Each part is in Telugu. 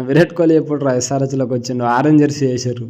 విరాట్ కోహ్లీ ఎప్పుడు ఎస్ఆర్హెచ్లోకి వచ్చిండు, ఆరెంజ్ జెర్సీ వేసారు.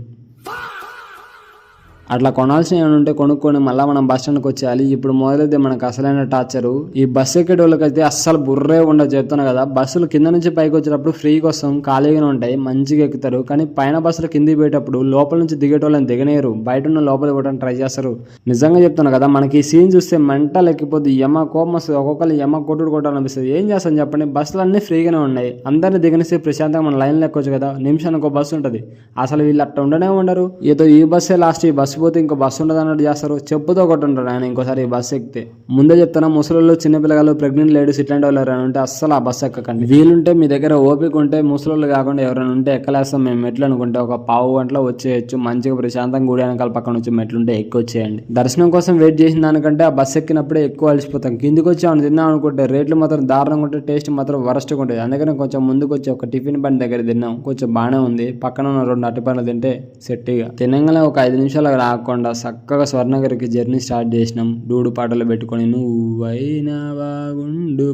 అట్లా కొనాల్సిన ఏమైనా ఉంటే కొనుక్కొని మళ్ళీ మనం బస్ స్టాండ్కి వచ్చేయాలి. ఇప్పుడు మొదలైతే మనకు అసలైన టార్చరు. ఈ బస్సు ఎక్కేటోళ్ళకైతే అస్సలు బుర్రే ఉండదు, చెప్తున్నా కదా. బస్సులు కింద నుంచి పైకి వచ్చేటప్పుడు ఫ్రీగా వస్తాం, ఖాళీగానే ఉంటాయి, మంచిగా ఎక్కుతారు. కానీ పైన బస్సులు కిందికి పోయేటప్పుడు లోపల నుంచి దిగేటోళ్ళని దిగనేరు, బయట ఉన్న లోపల ఇవ్వడానికి ట్రై చేస్తారు. నిజంగా చెప్తున్నా కదా, మనకి ఈ సీన్ చూస్తే మెంటల్ ఎక్కిపోద్ది, యమ కోపం వస్తుంది, ఒక్కొక్కరు యమ కొట్టాలనిపిస్తుంది. ఏం చేస్తాను చెప్పండి, బస్సులు అన్నీ ఫ్రీగానే ఉన్నాయి, అందరినీ దిగనిస్తే ప్రశాంతంగా మన లైన్లో ఎక్కొచ్చు కదా. నిమిషానికి ఒక బస్సు ఉంటుంది. అసలు వీళ్ళు అట్లా ఉండనే ఉండరు. ఏదో ఈ బస్సే లాస్ట్, ఈ బస్సు పోతే ఇంకో బస్సు ఉండదు అన్నట్టు చేస్తారు. చెప్పుతో కొట్టుంటారు ఆయన ఇంకోసారి ఈ బస్సు ఎక్కితే. ముందే చెప్తాను, ముసలోళ్ళు, చిన్నపిల్లలు, ప్రెగ్నెంట్ లేడీస్ ఇట్లాంటి వాళ్ళు ఎవరైనా ఉంటే అస్సలు ఆ బస్సు ఎక్కకండి. వీలుంటే మీ దగ్గర ఓపిక ఉంటే ముసలోళ్ళు కాకుండా ఎవరైనా ఉంటే ఎక్కలేస్తాం మేము మెట్లు అనుకుంటే ఒక పావు గంటలో వచ్చేయచ్చు. మంచిగా ప్రశాంతంగా గుడి వెనకాల పక్కన వచ్చి మెట్లుంటే ఎక్కువ వచ్చేయండి. దర్శనం కోసం వెయిట్ చేసిన దానికంటే ఆ బస్సు ఎక్కినప్పుడే ఎక్కువ అలసిపోతాం. కిందికి వచ్చి అవును తిన్నాం అనుకుంటే రేట్లు మాత్రం దారుణంగా ఉంటాయి, టేస్ట్ మాత్రం వరస్ట్గా ఉంటుంది. అందుకని కొంచెం ముందుకు వచ్చి ఒక టిఫిన్ బండి దగ్గర తిన్నాం, కొంచెం బాగానే ఉంది. పక్కన ఉన్న 2 అరటిపండ్లు తింటే సెట్టిగా తినంగానే ఒక 5 నిమిషాలు రాకుండా చక్కగా స్వర్ణగిరికి జర్నీ స్టార్ట్ చేసినాం. డూడు పాటలు పెట్టుకొని నువ్వైనా బాగుండు.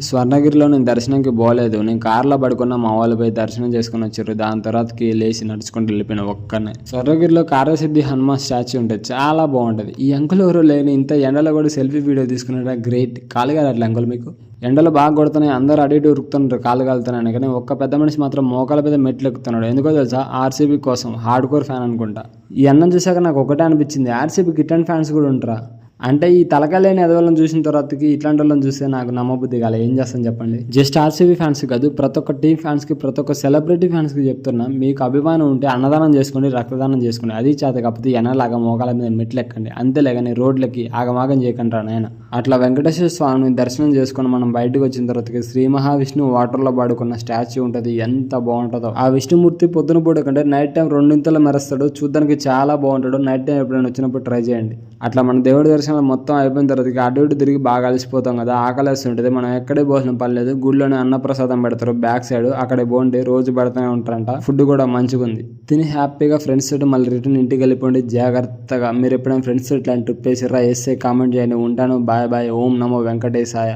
స్వర్ణగిరిలో నేను దర్శనంకి పోలేదు, నేను కార్లో పడుకున్న మా వాళ్ళు పోయి దర్శనం చేసుకుని వచ్చారు. దాని తర్వాతకి లేచి నడుచుకుంటూ వెళ్ళిపోయిన ఒక్కనే. స్వర్ణగిరిలో కార్యసిద్ధి హనుమాన్ స్టాచ్యూ ఉంటుంది, చాలా బాగుంటుంది. ఈ అంకుల్ ఎవరు లేని ఇంత ఎండలో కూడా సెల్ఫీ వీడియో తీసుకున్నాడు, గ్రేట్. కాలుగా అట్లా అంకుల్ మీకు ఎండలు బాగా కొడుతున్నాయి, అందరూ అటు ఇటు ఉరుకుతున్నారు కాలు కాలుతున్నాను. కానీ ఒక్క పెద్ద మనిషి మాత్రం మోకాల మీద మెట్లు ఎక్కుతున్నాడు. ఎందుకో తెలుసా, ఆర్సీబీ కోసం, హార్డ్ కోర్ ఫ్యాన్ అనుకుంటా. ఈ అన్నం చూసాక నాకు ఒకటే అనిపించింది, ఆర్సీబీకి ఇట్లాంటి ఫ్యాన్స్ కూడా ఉంటారా అంటే. ఈ తలకాయలేని ఎదవాళ్ళని చూసిన తర్వాతకి ఇట్లాంటి వాళ్ళని చూస్తే నాకు నమ్మబుద్ధి కాలే. ఏం చేస్తాను చెప్పండి. జస్ట్ ఆర్సీబీ ఫ్యాన్స్ కాదు, ప్రతి ఒక్క టీం ఫ్యాన్స్కి, ప్రతి ఒక్క సెలబ్రిటీ ఫ్యాన్స్కి చెప్తున్నా, మీకు అభిమానం ఉంటే అన్నదానం చేసుకోండి, రక్తదానం చేసుకోండి. అది చేత కాకపోతే ఎనలాగా మోకాల మీద మెట్లు ఎక్కండి, అంతేలే. కానీ రోడ్లకి ఆగమాగం చేయకండి నాయన. అట్లా వెంకటేశ్వర స్వామిని దర్శనం చేసుకుని మనం బయటకు వచ్చిన తర్వాతకి శ్రీ మహావిష్ణువు వాటర్లో పడుకున్న స్టాచ్యూ ఉంటుంది, ఎంత బాగుంటుందో. ఆ విష్ణుమూర్తి పొద్దున పూట కంటే నైట్ టైం 2 మెరుస్తాడు, చూడడానికి చాలా బాగుంటాడు. నైట్ టైం ఎప్పుడైనా వచ్చినప్పుడు ట్రై చేయండి. అట్లా మన దేవుడి దర్శనం మొత్తం అయిపోయిన తర్వాత అటు ఇటు తిరిగి బాగా అలసిపోతాం కదా, ఆకలిస్తుంటుంది. మనం ఎక్కడే భోజనం పర్లేదు, గుడిలోనే అన్నప్రసాదం పెడతారు బ్యాక్ సైడ్, అక్కడే బాగుండి రోజు పెడతానే ఉంటారంట. ఫుడ్ కూడా మంచిగా ఉంది. తిని హ్యాపీగా ఫ్రెండ్స్ తోటి మళ్ళీ రిటర్న్ ఇంటికి వెళ్ళిపోండి జాగ్రత్తగా. మీరు ఎప్పుడైనా ఫ్రెండ్స్ ఇట్లాంటి ట్రిప్ వేసిర్రా, వేస్తే కామెంట్ చేయండి. ఉంటాను, బాయ్ బాయ్. ఓం నమో వెంకటేశాయ.